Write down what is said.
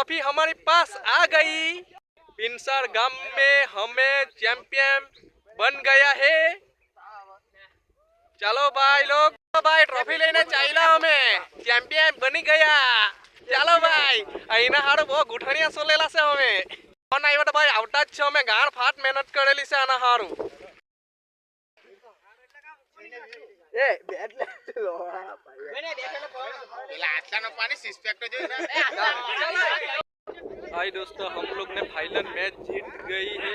Trophy हमारे पास आ गई। पिनसर गांव में हमें चैंपियन बन गया है। चलो भाई लोग, भाई ट्रॉफी लेने चाहिए हमें, चैंपियन बनी गया। चलो भाई अना हारू बहुत गुठनिया सोलेला से हमें नहीं बता भाई आउटा हमें गाड़ फाट मेहनत करेली से आना हारू। ए बैट ले लो मैंने देखा ना पेला आटला नो पानी सिस्पेक्ट जो ना। भाई दोस्तों हम लोग ने फाइनल मैच जीत गई है।